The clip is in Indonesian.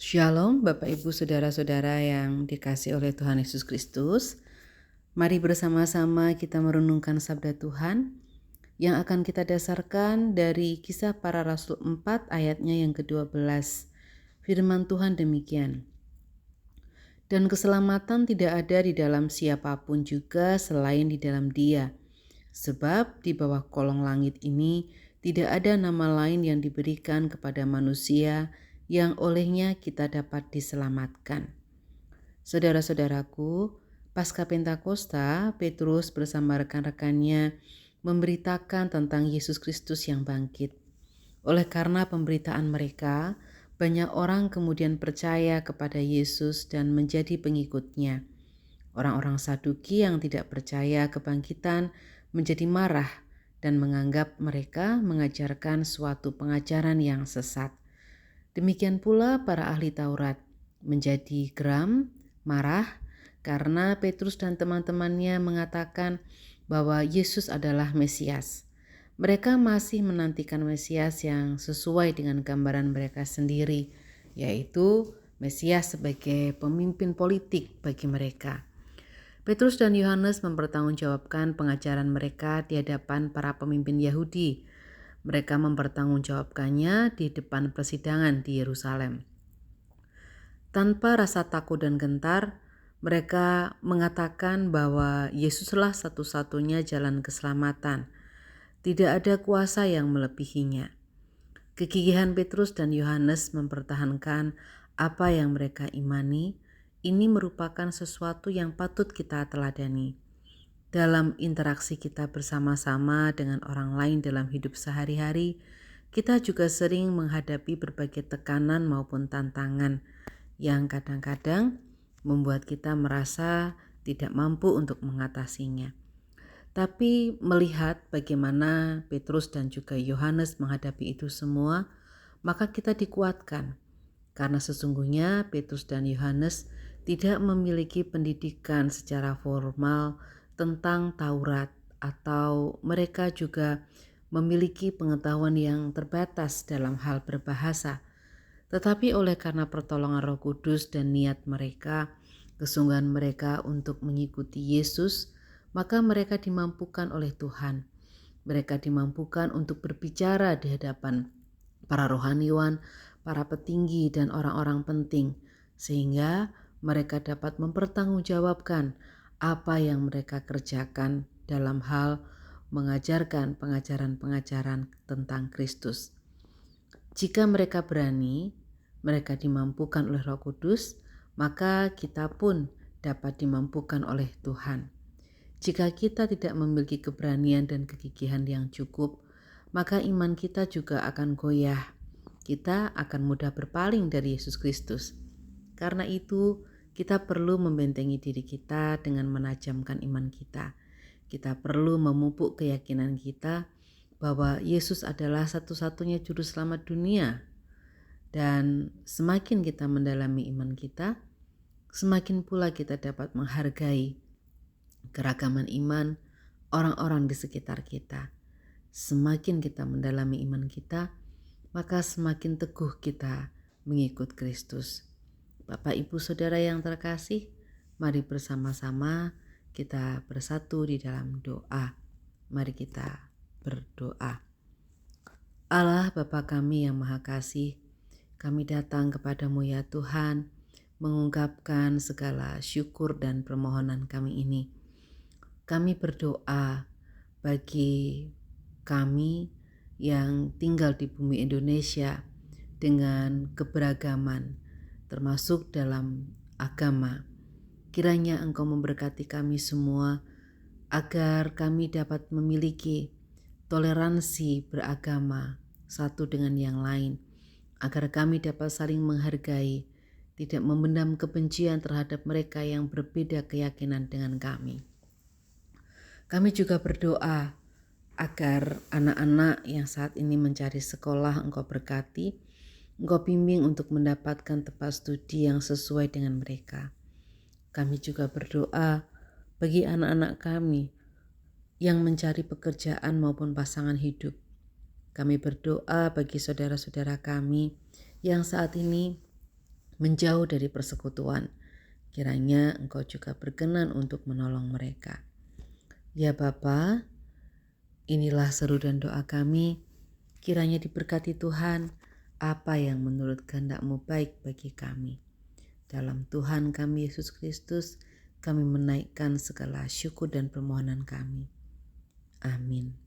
Shalom Bapak Ibu Saudara-saudara yang dikasihi oleh Tuhan Yesus Kristus. Mari bersama-sama kita merenungkan sabda Tuhan yang akan kita dasarkan dari Kisah Para Rasul 4 ayatnya yang ke-12. Firman Tuhan demikian. Dan keselamatan tidak ada di dalam siapapun juga selain di dalam Dia. Sebab di bawah kolong langit ini tidak ada nama lain yang diberikan kepada manusia yang olehnya kita dapat diselamatkan. Saudara-saudaraku, pasca Pentakosta, Petrus bersama rekan-rekannya memberitakan tentang Yesus Kristus yang bangkit. Oleh karena pemberitaan mereka, banyak orang kemudian percaya kepada Yesus dan menjadi pengikutnya. Orang-orang Saduki yang tidak percaya kebangkitan menjadi marah dan menganggap mereka mengajarkan suatu pengajaran yang sesat. Demikian pula para ahli Taurat menjadi geram, marah karena Petrus dan teman-temannya mengatakan bahwa Yesus adalah Mesias. Mereka masih menantikan Mesias yang sesuai dengan gambaran mereka sendiri, yaitu Mesias sebagai pemimpin politik bagi mereka. Petrus dan Yohanes mempertanggungjawabkan pengajaran mereka di hadapan para pemimpin Yahudi. Mereka mempertanggungjawabkannya di depan persidangan di Yerusalem. Tanpa rasa takut dan gentar, mereka mengatakan bahwa Yesuslah satu-satunya jalan keselamatan. Tidak ada kuasa yang melebihinya. Kegigihan Petrus dan Yohanes mempertahankan apa yang mereka imani. Ini merupakan sesuatu yang patut kita teladani. Dalam interaksi kita bersama-sama dengan orang lain dalam hidup sehari-hari, kita juga sering menghadapi berbagai tekanan maupun tantangan yang kadang-kadang membuat kita merasa tidak mampu untuk mengatasinya. Tapi melihat bagaimana Petrus dan juga Yohanes menghadapi itu semua, maka kita dikuatkan. Karena sesungguhnya Petrus dan Yohanes tidak memiliki pendidikan secara formal tentang Taurat, atau mereka juga memiliki pengetahuan yang terbatas dalam hal berbahasa. Tetapi oleh karena pertolongan Roh Kudus dan niat mereka, kesungguhan mereka untuk mengikuti Yesus, maka mereka dimampukan oleh Tuhan. Mereka dimampukan untuk berbicara di hadapan para rohaniwan, para petinggi dan orang-orang penting, sehingga mereka dapat mempertanggungjawabkan apa yang mereka kerjakan dalam hal mengajarkan pengajaran-pengajaran tentang Kristus. Jika mereka berani, mereka dimampukan oleh Roh Kudus, maka kita pun dapat dimampukan oleh Tuhan. Jika kita tidak memiliki keberanian dan kegigihan yang cukup, maka iman kita juga akan goyah. Kita akan mudah berpaling dari Yesus Kristus. Karena itu, kita perlu membentengi diri kita dengan menajamkan iman kita. Kita perlu memupuk keyakinan kita bahwa Yesus adalah satu-satunya juru selamat dunia. Dan semakin kita mendalami iman kita, semakin pula kita dapat menghargai keragaman iman orang-orang di sekitar kita. Semakin kita mendalami iman kita, maka semakin teguh kita mengikut Kristus. Bapak, Ibu, Saudara yang terkasih, mari bersama-sama kita bersatu di dalam doa. Mari kita berdoa. Allah Bapa kami yang Maha Kasih, kami datang kepadamu ya Tuhan, mengungkapkan segala syukur dan permohonan kami ini. Kami berdoa bagi kami yang tinggal di bumi Indonesia dengan keberagaman, termasuk dalam agama. Kiranya Engkau memberkati kami semua agar kami dapat memiliki toleransi beragama satu dengan yang lain, agar kami dapat saling menghargai, tidak memendam kebencian terhadap mereka yang berbeda keyakinan dengan kami. Kami juga berdoa agar anak-anak yang saat ini mencari sekolah Engkau berkati, Engkau bimbing untuk mendapatkan tempat studi yang sesuai dengan mereka. Kami juga berdoa bagi anak-anak kami yang mencari pekerjaan maupun pasangan hidup. Kami berdoa bagi saudara-saudara kami yang saat ini menjauh dari persekutuan. Kiranya Engkau juga berkenan untuk menolong mereka. Ya Bapa, inilah seru dan doa kami. Kiranya diberkati Tuhan apa yang menurut kehendak-Mu baik bagi kami. Dalam Tuhan kami Yesus Kristus, kami menaikkan segala syukur dan permohonan kami. Amin.